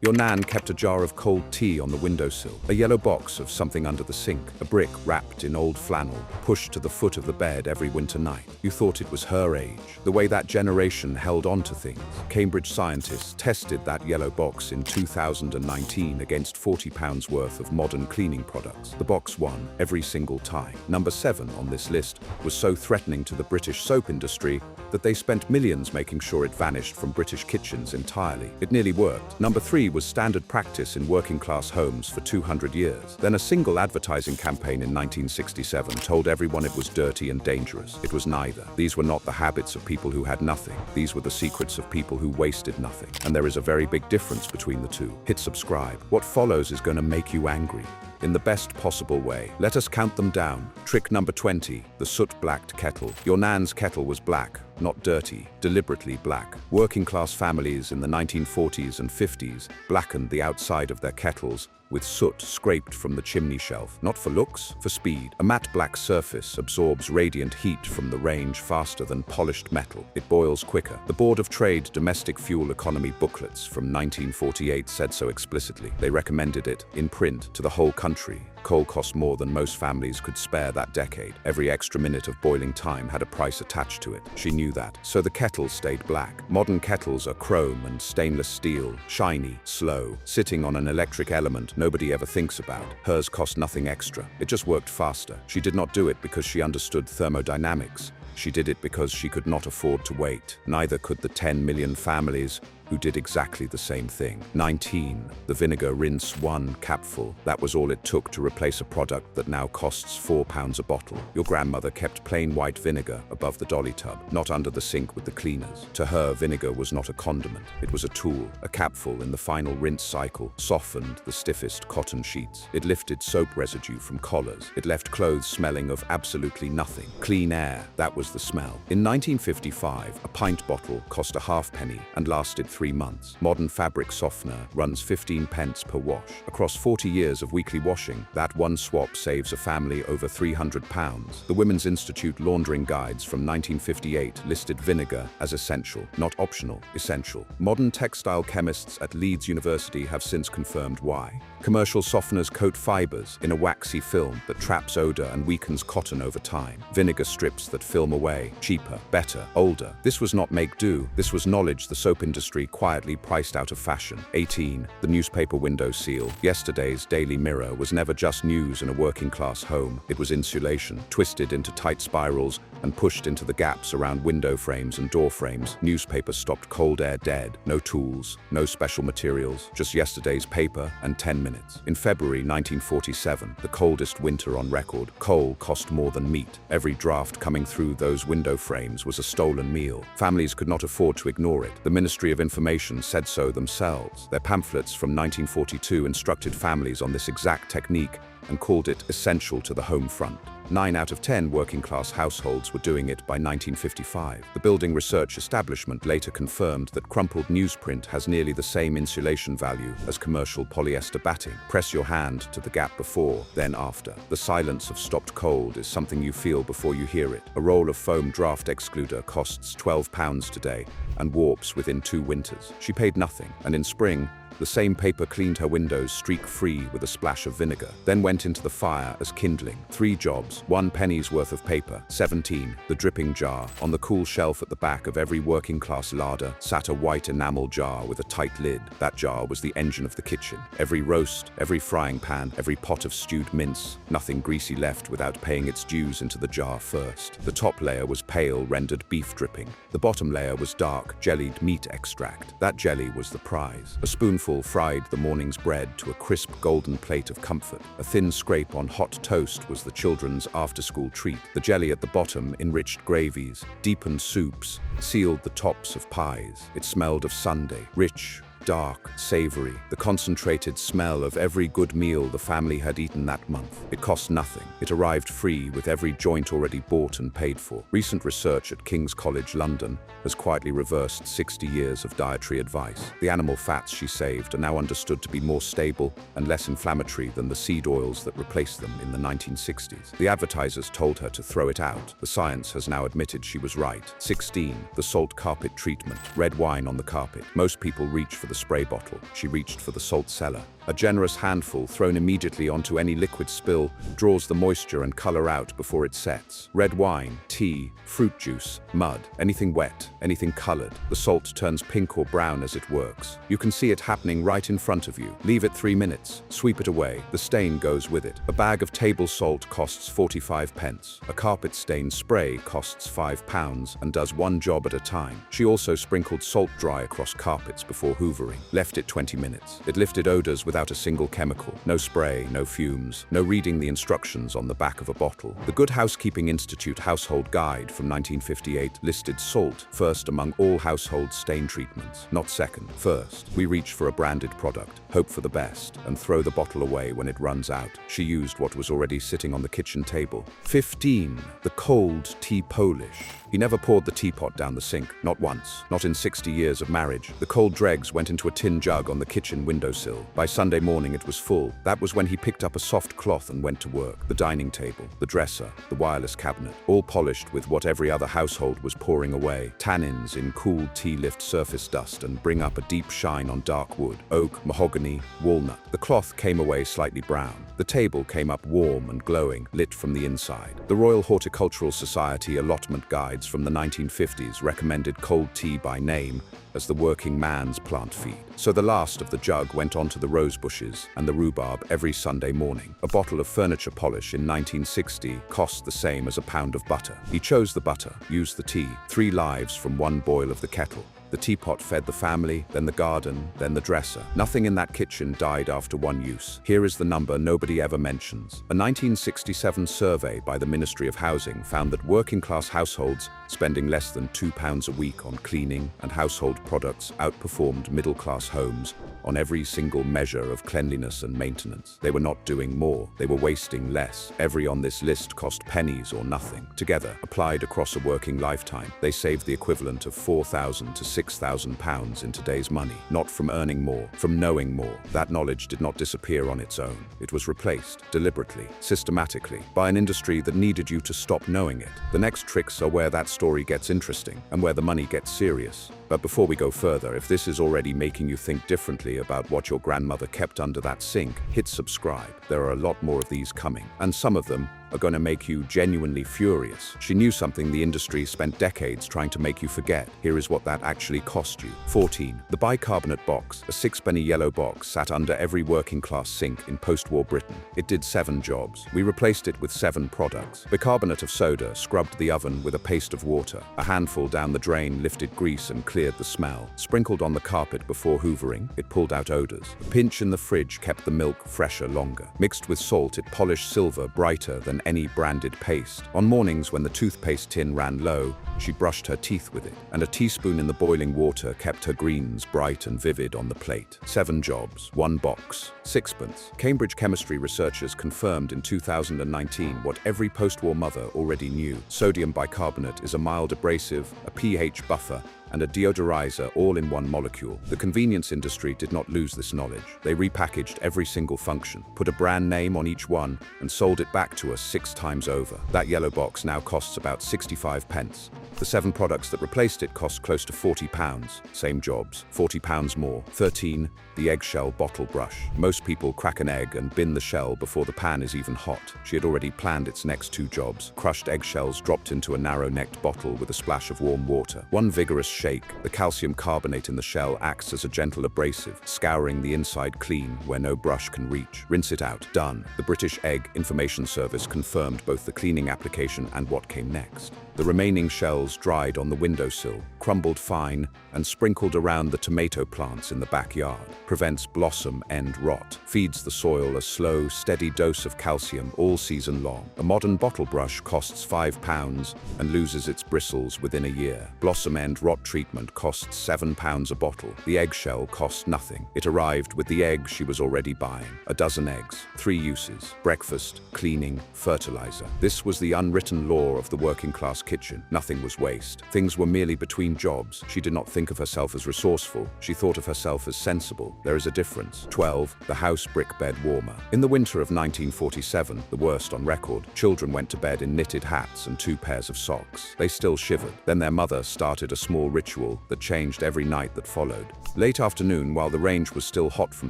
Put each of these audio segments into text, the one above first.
Your nan kept a jar of cold tea on the windowsill, a yellow box of something under the sink, a brick wrapped in old flannel, pushed to the foot of the bed every winter night. You thought it was her age, the way that generation held on to things. Cambridge scientists tested that yellow box in 2019 against £40 worth of modern cleaning products. The box won every single time. Number 7 on this list was so threatening to the British soap industry that they spent millions making sure it vanished from British kitchens entirely. It nearly worked. Number 3 was standard practice in working-class homes for 200 years. Then a single advertising campaign in 1967 told everyone it was dirty and dangerous. It was neither. These were not the habits of people who had nothing. These were the secrets of people who wasted nothing. And there is a very big difference between the two. Hit subscribe. What follows is going to make you angry, in the best possible way. Let us count them down. Trick number 20, the soot-blacked kettle. Your nan's kettle was black, not dirty, deliberately black. Working-class families in the 1940s and 50s blackened the outside of their kettles with soot scraped from the chimney shelf. Not for looks, for speed. A matte black surface absorbs radiant heat from the range faster than polished metal. It boils quicker. The Board of Trade Domestic Fuel Economy booklets from 1948 said so explicitly. They recommended it, in print, to the whole country. Coal cost more than most families could spare that decade. Every extra minute of boiling time had a price attached to it. She knew that. So the kettle stayed black. Modern kettles are chrome and stainless steel, shiny, slow, sitting on an electric element nobody ever thinks about. Hers cost nothing extra. It just worked faster. She did not do it because she understood thermodynamics. She did it because she could not afford to wait. Neither could the 10 million families who did exactly the same thing. 19. The vinegar rinse 1 capful. That was all it took to replace a product that now costs £4 a bottle. Your grandmother kept plain white vinegar above the dolly tub, not under the sink with the cleaners. To her, vinegar was not a condiment. It was a tool. A capful in the final rinse cycle softened the stiffest cotton sheets. It lifted soap residue from collars. It left clothes smelling of absolutely nothing. Clean air, that was the smell. In 1955, a pint bottle cost a halfpenny and lasted 3 months. Modern fabric softener runs 15 pence per wash. Across 40 years of weekly washing, that one swap saves a family over £300. The Women's Institute laundering guides from 1958 listed vinegar as essential, not optional, essential. Modern textile chemists at Leeds University have since confirmed why. Commercial softeners coat fibers in a waxy film that traps odor and weakens cotton over time. Vinegar strips that film away. Cheaper, better, older. This was not make do. This was knowledge the soap industry quietly priced out of fashion. 18. The newspaper window seal. Yesterday's Daily Mirror was never just news in a working-class home. It was insulation, twisted into tight spirals and pushed into the gaps around window frames and door frames. Newspaper stopped cold air dead. No tools, no special materials, just yesterday's paper and 10 minutes. In February 1947, the coldest winter on record, coal cost more than meat. Every draft coming through those window frames was a stolen meal. Families could not afford to ignore it. The Ministry of Information said so themselves. Their pamphlets from 1942 instructed families on this exact technique and called it essential to the home front. 9 out of 10 working-class households were doing it by 1955. The building research establishment later confirmed that crumpled newsprint has nearly the same insulation value as commercial polyester batting. Press your hand to the gap before, then after. The silence of stopped cold is something you feel before you hear it. A roll of foam draft excluder costs £12 today and warps within 2 winters. She paid nothing, and in spring, the same paper cleaned her windows streak-free with a splash of vinegar, then went into the fire as kindling. 3 jobs, 1 penny's worth of paper. 17. The dripping jar. On the cool shelf at the back of every working-class larder sat a white enamel jar with a tight lid. That jar was the engine of the kitchen. Every roast, every frying pan, every pot of stewed mince, nothing greasy left without paying its dues into the jar first. The top layer was pale, rendered beef dripping. The bottom layer was dark, jellied meat extract. That jelly was the prize. A spoonful fried the morning's bread to a crisp golden plate of comfort. A thin scrape on hot toast was the children's after-school treat. The jelly at the bottom enriched gravies, deepened soups, sealed the tops of pies. It smelled of Sunday, rich, dark, savory, the concentrated smell of every good meal the family had eaten that month. It cost nothing. It arrived free with every joint already bought and paid for. Recent research at King's College London has quietly reversed 60 years of dietary advice. The animal fats she saved are now understood to be more stable and less inflammatory than the seed oils that replaced them in the 1960s. The advertisers told her to throw it out. The science has now admitted she was right. 16. The salt carpet treatment. Red wine on the carpet. Most people reach for the spray bottle. She reached for the salt cellar. A generous handful thrown immediately onto any liquid spill draws the moisture and color out before it sets. Red wine, tea, fruit juice, mud, anything wet, anything colored. The salt turns pink or brown as it works. You can see it happening right in front of you. Leave it 3 minutes. Sweep it away. The stain goes with it. A bag of table salt costs 45 pence. A carpet stain spray costs £5 and does one job at a time. She also sprinkled salt dry across carpets before hoovering. Left it 20 minutes. It lifted odors without a single chemical. No spray, no fumes, no reading the instructions on the back of a bottle. The Good Housekeeping Institute Household Guide from 1958 listed salt first among all household stain treatments, not second. First, we reach for a branded product, hope for the best, and throw the bottle away when it runs out. She used what was already sitting on the kitchen table. 15. The cold tea Polish. He never poured the teapot down the sink, not once, not in 60 years of marriage. The cold dregs went into a tin jug on the kitchen windowsill. By Sunday morning it was full. That was when he picked up a soft cloth and went to work. The dining table, the dresser, the wireless cabinet, all polished with what every other household was pouring away. Tannins in cool tea lift surface dust and bring up a deep shine on dark wood, oak, mahogany, walnut. The cloth came away slightly brown. The table came up warm and glowing, lit from the inside. The Royal Horticultural Society allotment guides from the 1950s recommended cold tea by name as the working man's plant feed. So the last of the jug went onto the rose bushes and the rhubarb every Sunday morning. A bottle of furniture polish in 1960 cost the same as a pound of butter. He chose the butter, used the tea, 3 lives from 1 boil of the kettle. The teapot fed the family, then the garden, then the dresser. Nothing in that kitchen died after 1 use. Here is the number nobody ever mentions. A 1967 survey by the Ministry of Housing found that working-class households spending less than £2 a week on cleaning and household products outperformed middle-class homes on every single measure of cleanliness and maintenance. They were not doing more, they were wasting less. Every on this list cost pennies or nothing. Together, applied across a working lifetime, they saved the equivalent of £4,000 to £6,000 in today's money. Not from earning more, from knowing more. That knowledge did not disappear on its own. It was replaced, deliberately, systematically, by an industry that needed you to stop knowing it. The next tricks are where that story gets interesting and where the money gets serious. But before we go further, if this is already making you think differently about what your grandmother kept under that sink, hit subscribe. There are a lot more of these coming, and some of them are going to make you genuinely furious. She knew something the industry spent decades trying to make you forget. Here is what that actually cost you. 14. The bicarbonate box, a 6-penny yellow box, sat under every working-class sink in post-war Britain. It did 7 jobs. We replaced it with 7 products. Bicarbonate of soda scrubbed the oven with a paste of water. A handful down the drain lifted grease and cleared the smell. Sprinkled on the carpet before hoovering, it pulled out odors. A pinch in the fridge kept the milk fresher longer. Mixed with salt, it polished silver brighter than any branded paste. On mornings when the toothpaste tin ran low, she brushed her teeth with it, and a teaspoon in the boiling water kept her greens bright and vivid on the plate. 7 jobs, 1 box, 6pence. Cambridge chemistry researchers confirmed in 2019 what every post-war mother already knew. Sodium bicarbonate is a mild abrasive, a pH buffer, and a deodorizer all in one molecule. The convenience industry did not lose this knowledge. They repackaged every single function, put a brand name on each one, and sold it back to us 6 times over. That yellow box now costs about 65 pence. The 7 products that replaced it cost close to £40. Same jobs, £40 more. 13. The eggshell bottle brush. Most people crack an egg and bin the shell before the pan is even hot. She had already planned its next 2 jobs. Crushed eggshells dropped into a narrow-necked bottle with a splash of warm water. 1 vigorous shake. The calcium carbonate in the shell acts as a gentle abrasive, scouring the inside clean where no brush can reach. Rinse it out. Done. The British Egg Information Service confirmed both the cleaning application and what came next. The remaining shells dried on the windowsill, crumbled fine, and sprinkled around the tomato plants in the backyard. Prevents blossom end rot. Feeds the soil a slow, steady dose of calcium all season long. A modern bottle brush costs £5 and loses its bristles within a year. Blossom end rot treatment costs £7 a bottle. The eggshell cost nothing. It arrived with the egg she was already buying. A dozen eggs, 3 uses: breakfast, cleaning, fertilizer. This was the unwritten law of the working class kitchen. Nothing was waste. Things were merely between jobs. She did not think of herself as resourceful. She thought of herself as sensible. There is a difference. 12. The house brick bed warmer. In the winter of 1947, the worst on record, children went to bed in knitted hats and 2 pairs of socks. They still shivered. Then their mother started a small ritual that changed every night that followed. Late afternoon, while the range was still hot from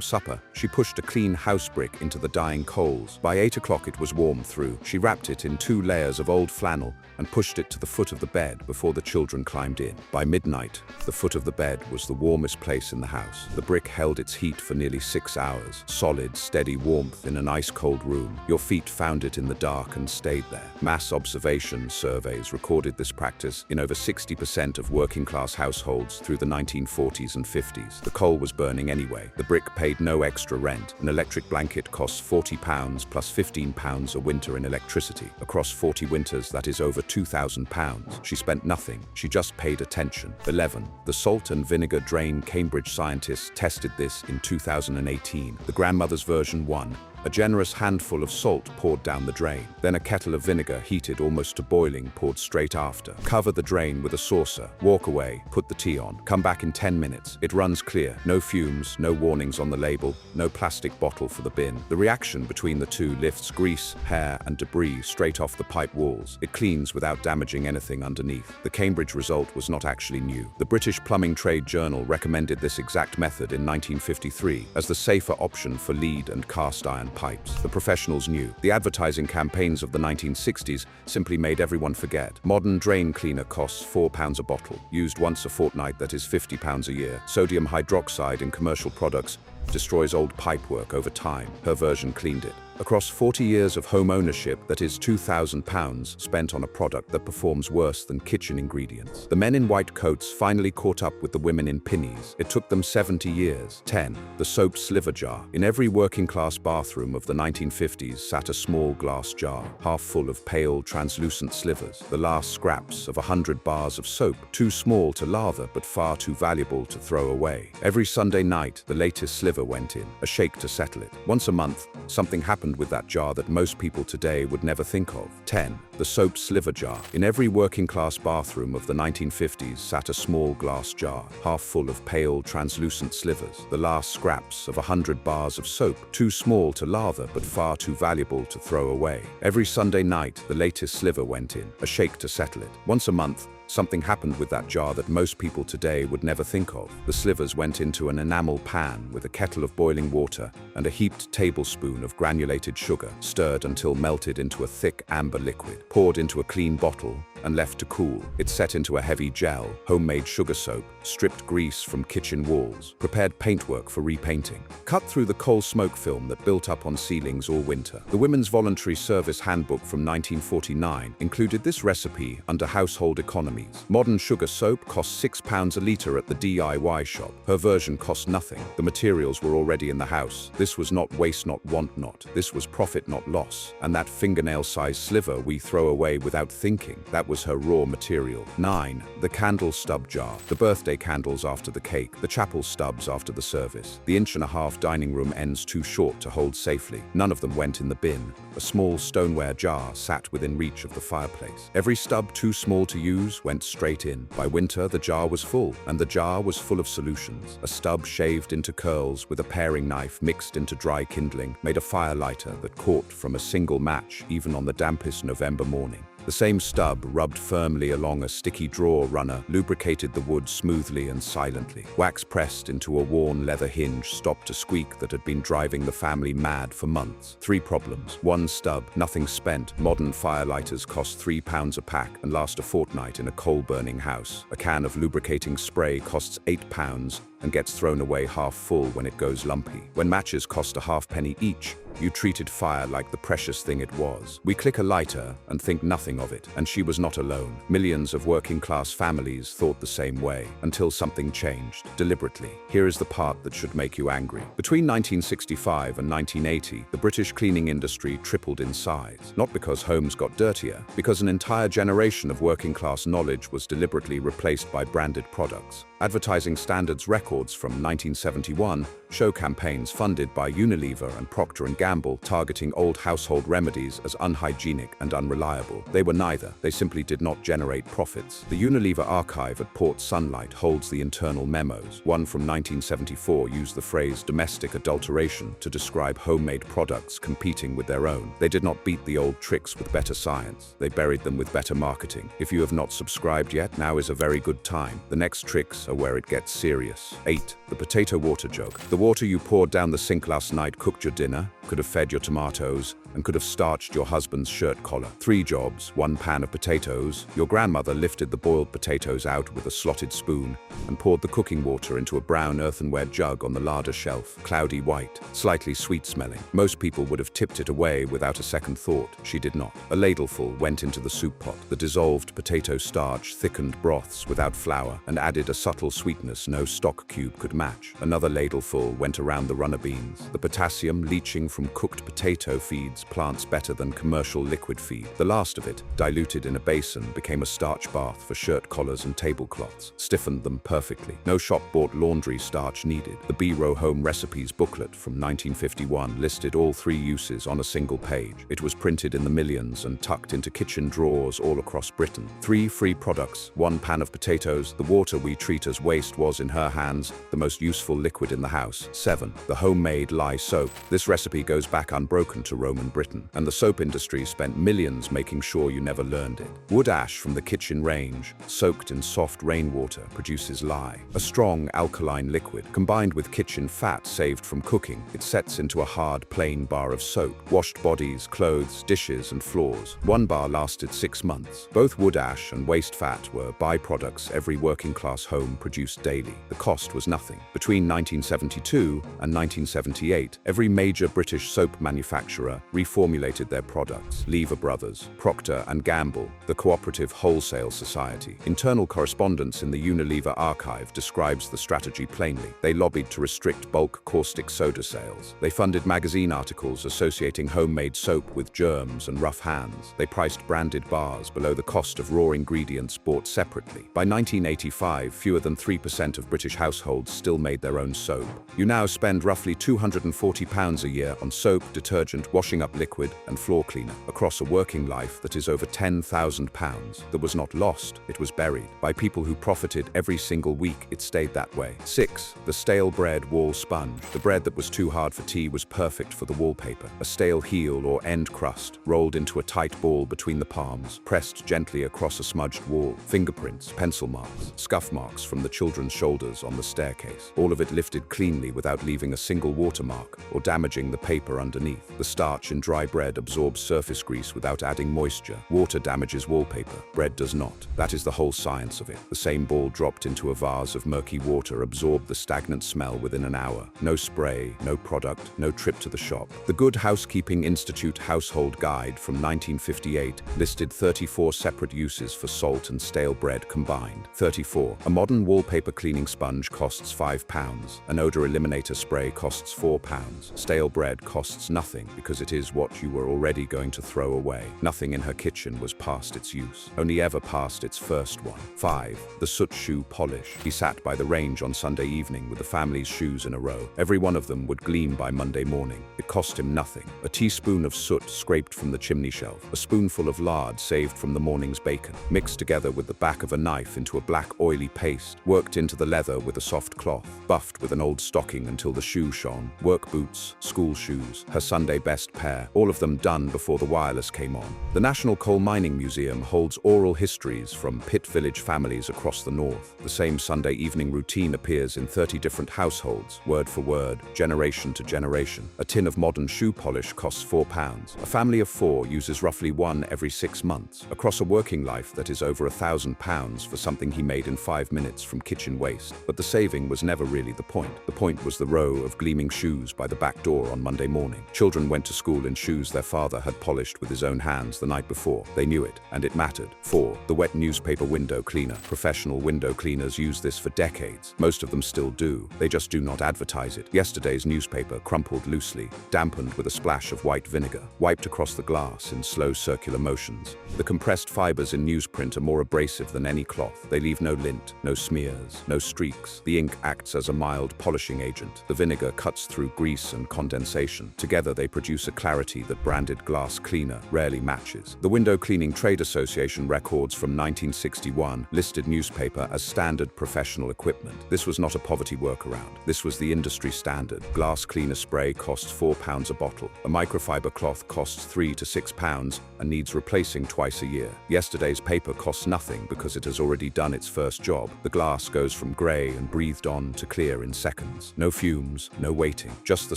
supper, she pushed a clean house brick into the dying coals. By 8 o'clock it was warm through. She wrapped it in 2 layers of old flannel and pushed it to the foot of the bed before the children climbed in. By midnight, the foot of the bed was the warmest place in the house. The brick held its heat for nearly 6 hours. Solid, steady warmth in an ice-cold room. Your feet found it in the dark and stayed there. Mass observation surveys recorded this practice in over 60% of working-class households through the 1940s and 50s. The coal was burning anyway. The brick paid no extra rent. An electric blanket costs £40 plus £15 a winter in electricity. Across 40 winters, that is over £2,000. She spent nothing. She just paid attention. 11. The salt and vinegar drain. Cambridge scientists tested this in 2018. The grandmother's version 1. A generous handful of salt poured down the drain. Then a kettle of vinegar heated almost to boiling poured straight after. Cover the drain with a saucer. Walk away. Put the tea on. Come back in 10 minutes. It runs clear. No fumes, no warnings on the label, no plastic bottle for the bin. The reaction between the two lifts grease, hair, and debris straight off the pipe walls. It cleans without damaging anything underneath. The Cambridge result was not actually new. The British Plumbing Trade Journal recommended this exact method in 1953 as the safer option for lead and cast iron pipes. The professionals knew. The advertising campaigns of the 1960s simply made everyone forget. Modern drain cleaner costs £4 a bottle. Used once a fortnight, that is £50 a year. Sodium hydroxide in commercial products destroys old pipework over time. Her version cleaned it. Across 40 years of home ownership, that is £2,000 spent on a product that performs worse than kitchen ingredients. The men in white coats finally caught up with the women in pinnies. It took them 70 years. 10. The soap sliver jar. In every working-class bathroom of the 1950s sat a small glass jar, half full of pale, translucent slivers, the last scraps of 100 bars of soap, too small to lather but far too valuable to throw away. Every Sunday night, the latest sliver went in, a shake to settle it. Once a month, something happened with that jar that most people today would never think of. 10. The soap sliver jar. In every working-class bathroom of the 1950s sat a small glass jar, half full of pale, translucent slivers, the last scraps of 100 bars of soap, too small to lather but far too valuable to throw away. Every Sunday night, the latest sliver went in, a shake to settle it. Once a month, something happened with that jar that most people today would never think of. The slivers went into an enamel pan with a kettle of boiling water and a heaped tablespoon of granulated sugar, stirred until melted into a thick amber liquid, poured into a clean bottle, and left to cool. It set into a heavy gel, homemade sugar soap, stripped grease from kitchen walls, prepared paintwork for repainting, cut through the coal smoke film that built up on ceilings all winter. The Women's Voluntary Service Handbook from 1949 included this recipe under household economies. Modern sugar soap costs £6 a litre at the DIY shop. Her version cost nothing. The materials were already in the house. This was not waste, not want, not. This was profit, not loss. And that fingernail-sized sliver we throw away without thinking, that was her raw material. 9. The candle stub jar. The birthday candles after the cake, the chapel stubs after the service. The 1.5-inch dining room ends too short to hold safely. None of them went in the bin. A small stoneware jar sat within reach of the fireplace. Every stub too small to use went straight in. By winter, the jar was full, and the jar was full of solutions. A stub shaved into curls with a paring knife mixed into dry kindling made a fire lighter that caught from a single match even on the dampest November morning. The same stub, rubbed firmly along a sticky drawer runner, lubricated the wood smoothly and silently. Wax pressed into a worn leather hinge stopped a squeak that had been driving the family mad for months. 3 problems. 1 stub, nothing spent. Modern firelighters cost £3 a pack and last a fortnight in a coal-burning house. A can of lubricating spray costs £8 and gets thrown away half full when it goes lumpy. When matches cost a halfpenny each, you treated fire like the precious thing it was. We click a lighter and think nothing of it, and she was not alone. Millions of working-class families thought the same way, until something changed, deliberately. Here is the part that should make you angry. Between 1965 and 1980, the British cleaning industry tripled in size. Not because homes got dirtier, because an entire generation of working-class knowledge was deliberately replaced by branded products. Advertising standards records from 1971 show campaigns funded by Unilever and Procter & Gamble targeting old household remedies as unhygienic and unreliable. They were neither. They simply did not generate profits. The Unilever archive at Port Sunlight holds the internal memos. One from 1974 used the phrase domestic adulteration to describe homemade products competing with their own. They did not beat the old tricks with better science. They buried them with better marketing. If you have not subscribed yet, now is a very good time. The next tricks are where it gets serious. 8. The potato water jug. The water you poured down the sink last night cooked your dinner, could have fed your tomatoes, and could have starched your husband's shirt collar. 3 jobs, 1 pan of potatoes. Your grandmother lifted the boiled potatoes out with a slotted spoon and poured the cooking water into a brown earthenware jug on the larder shelf, cloudy white, slightly sweet-smelling. Most people would have tipped it away without a second thought. She did not. A ladleful went into the soup pot. The dissolved potato starch thickened broths without flour and added a subtle sweetness no stock cube could match. Another ladleful went around the runner beans. The potassium leaching from cooked potato feeds plants better than commercial liquid feed. The last of it, diluted in a basin, became a starch bath for shirt collars and tablecloths, stiffened them perfectly. No shop-bought laundry starch needed. The B-Row Home Recipes booklet from 1951 listed all 3 uses on a single page. It was printed in the millions and tucked into kitchen drawers all across Britain. 3 free products, 1 pan of potatoes. The water we treat as waste was, in her hands, the most useful liquid in the house. 7. The homemade lye soap. This recipe goes back unbroken to Roman Britain, and the soap industry spent millions making sure you never learned it. Wood ash from the kitchen range, soaked in soft rainwater, produces lye, a strong alkaline liquid. Combined with kitchen fat saved from cooking, it sets into a hard, plain bar of soap. Washed bodies, clothes, dishes, and floors. 1 bar lasted 6 months. Both wood ash and waste fat were byproducts every working-class home produced daily. The cost was nothing. Between 1972 and 1978, every major British soap manufacturer reformulated their products. Lever Brothers, Procter & Gamble, the Cooperative Wholesale Society. Internal correspondence in the Unilever archive describes the strategy plainly. They lobbied to restrict bulk caustic soda sales. They funded magazine articles associating homemade soap with germs and rough hands. They priced branded bars below the cost of raw ingredients bought separately. By 1985, fewer than 3% of British households still made their own soap. You now spend roughly £240 a year on soap, detergent, washing up liquid, and floor cleaner, across a working life that is over £10,000. That was not lost, it was buried. By people who profited every single week, it stayed that way. 6. The stale bread wall sponge. The bread that was too hard for tea was perfect for the wallpaper. A stale heel or end crust, rolled into a tight ball between the palms, pressed gently across a smudged wall. Fingerprints, pencil marks, scuff marks from the children's shoulders on the staircase. All of it lifted cleanly without leaving a single watermark or damaging the paper underneath. The starch in dry bread absorbs surface grease without adding moisture. Water damages wallpaper. Bread does not. That is the whole science of it. The same ball dropped into a vase of murky water absorbed the stagnant smell within an hour. No spray, no product, no trip to the shop. The Good Housekeeping Institute Household Guide from 1958 listed 34 separate uses for salt and stale bread combined. 34. A modern wallpaper cleaning sponge costs £5. An odor eliminator spray costs £4. Stale bread costs nothing because it is what you were already going to throw away. Nothing in her kitchen was past its use, only ever past its first one. 5. The soot shoe polish. He sat by the range on Sunday evening with the family's shoes in a row. Every one of them would gleam by Monday morning. It cost him nothing. A teaspoon of soot scraped from the chimney shelf, a spoonful of lard saved from the morning's bacon, mixed together with the back of a knife into a black oily paste, worked into the leather with a soft cloth, buffed with an old stocking until the shoe shone, work boots, school shoes, her Sunday best pair, all of them done before the wireless came on. The National Coal Mining Museum holds oral histories from pit village families across the north. The same Sunday evening routine appears in 30 different households, word for word, generation to generation. A tin of modern shoe polish costs £4. A family of 4 uses roughly 1 every 6 months, across a working life that is over £1,000 for something he made in 5 minutes from kitchen waste. But the saving was never really the point. The point was the row of gleaming shoes by the back door on Monday morning. Children went to school school in shoes their father had polished with his own hands the night before. They knew it, and it mattered. 4. The wet newspaper window cleaner. Professional window cleaners use this for decades. Most of them still do. They just do not advertise it. Yesterday's newspaper, crumpled loosely, dampened with a splash of white vinegar, wiped across the glass in slow circular motions. The compressed fibers in newsprint are more abrasive than any cloth. They leave no lint, no smears, no streaks. The ink acts as a mild polishing agent. The vinegar cuts through grease and condensation. Together they produce a clarity that branded glass cleaner rarely matches. The Window Cleaning Trade Association records from 1961 listed newspaper as standard professional equipment. This was not a poverty workaround. This was the industry standard. Glass cleaner spray costs £4 a bottle. A microfiber cloth costs £3 to £6 and needs replacing twice a year. Yesterday's paper costs nothing because it has already done its first job. The glass goes from grey and breathed on to clear in seconds. No fumes, no waiting, just the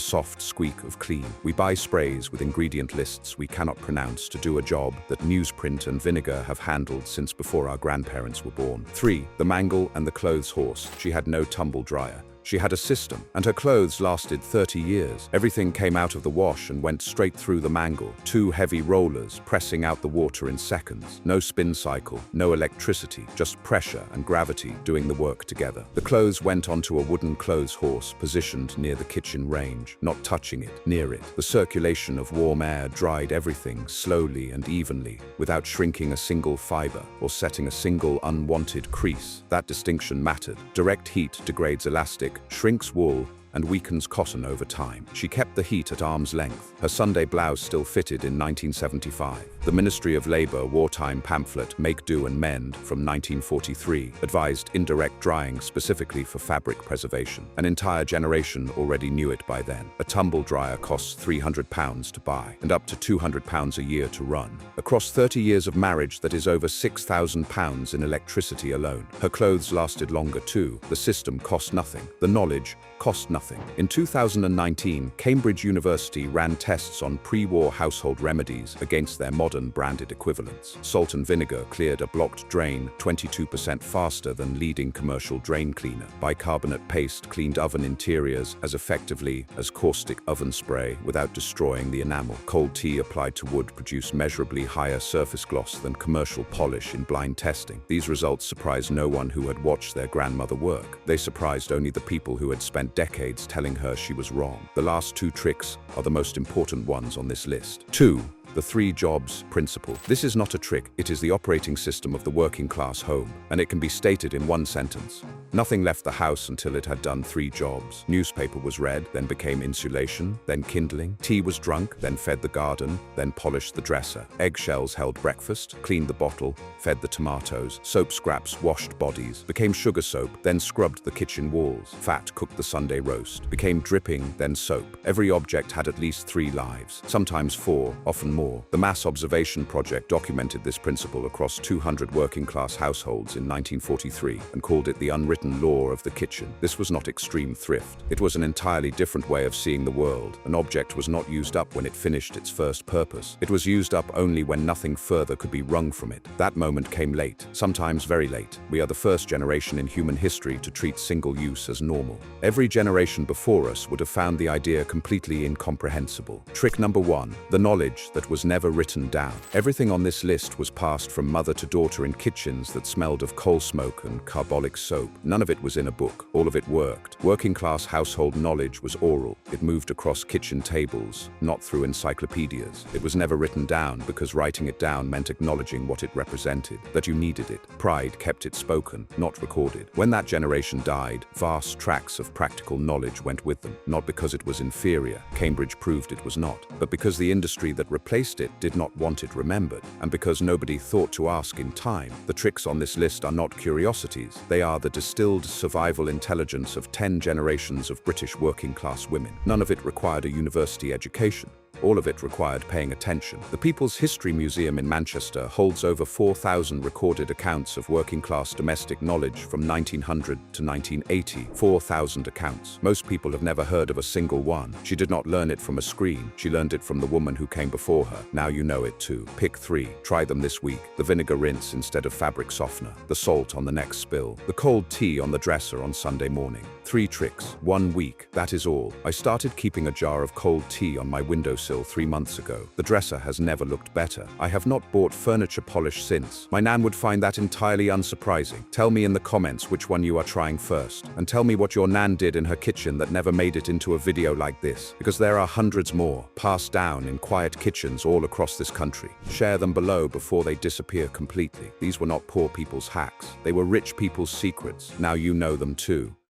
soft squeak of clean. We buy sprays with ingredient lists we cannot pronounce to do a job that newsprint and vinegar have handled since before our grandparents were born. 3. The mangle and the clothes horse. She had no tumble dryer. She had a system, and her clothes lasted 30 years. Everything came out of the wash and went straight through the mangle. 2 heavy rollers pressing out the water in seconds. No spin cycle, no electricity, just pressure and gravity doing the work together. The clothes went onto a wooden clothes horse positioned near the kitchen range, not touching it, near it. The circulation of warm air dried everything slowly and evenly, without shrinking a single fiber or setting a single unwanted crease. That distinction mattered. Direct heat degrades elastic, shrinks wool, and weakens cotton over time. She kept the heat at arm's length. Her Sunday blouse still fitted in 1975. The Ministry of Labor wartime pamphlet Make Do and Mend from 1943 advised indirect drying specifically for fabric preservation. An entire generation already knew it by then. A tumble dryer costs £300 to buy and up to £200 a year to run. Across 30 years of marriage, that is over £6,000 in electricity alone. Her clothes lasted longer too. The system cost nothing. The knowledge cost nothing. In 2019, Cambridge University ran tests on pre-war household remedies against their modern branded equivalents. Salt and vinegar cleared a blocked drain 22% faster than leading commercial drain cleaner. Bicarbonate paste cleaned oven interiors as effectively as caustic oven spray without destroying the enamel. Cold tea applied to wood produced measurably higher surface gloss than commercial polish in blind testing. These results surprised no one who had watched their grandmother work. They surprised only the people who had spent decades telling her she was wrong. The last 2 tricks are the most important ones on this list. 2. The 3 jobs principle. This is not a trick, it is the operating system of the working class home, and it can be stated in one sentence. Nothing left the house until it had done 3 jobs. Newspaper was read, then became insulation, then kindling. Tea was drunk, then fed the garden, then polished the dresser. Eggshells held breakfast, cleaned the bottle, fed the tomatoes. Soap scraps washed bodies, became sugar soap, then scrubbed the kitchen walls. Fat cooked the Sunday roast, became dripping, then soap. Every object had at least 3 lives, sometimes 4, often more. The Mass Observation Project documented this principle across 200 working-class households in 1943 and called it the unwritten law of the kitchen. This was not extreme thrift. It was an entirely different way of seeing the world. An object was not used up when it finished its first purpose. It was used up only when nothing further could be wrung from it. That moment came late, sometimes very late. We are the first generation in human history to treat single use as normal. Every generation before us would have found the idea completely incomprehensible. Trick number 1, the knowledge that was never written down. Everything on this list was passed from mother to daughter in kitchens that smelled of coal smoke and carbolic soap. None of it was in a book. All of it worked. Working class household knowledge was oral. It moved across kitchen tables, not through encyclopedias. It was never written down because writing it down meant acknowledging what it represented, that you needed it. Pride kept it spoken, not recorded. When that generation died, vast tracts of practical knowledge went with them, not because it was inferior. Cambridge proved it was not, but because the industry that replaced it did not want it remembered, and because nobody thought to ask in time. The tricks on this list are not curiosities. They are the distilled survival intelligence of 10 generations of British working-class women. None of it required a university education. All of it required paying attention. The People's History Museum in Manchester holds over 4,000 recorded accounts of working-class domestic knowledge from 1900 to 1980. 4,000 accounts. Most people have never heard of a single one. She did not learn it from a screen. She learned it from the woman who came before her. Now you know it too. Pick 3. Try them this week. The vinegar rinse instead of fabric softener. The salt on the next spill. The cold tea on the dresser on Sunday morning. 3 tricks, 1 week, that is all. I started keeping a jar of cold tea on my windowsill 3 months ago. The dresser has never looked better. I have not bought furniture polish since. My nan would find that entirely unsurprising. Tell me in the comments which one you are trying first. And tell me what your nan did in her kitchen that never made it into a video like this. Because there are hundreds more, passed down in quiet kitchens all across this country. Share them below before they disappear completely. These were not poor people's hacks. They were rich people's secrets. Now you know them too.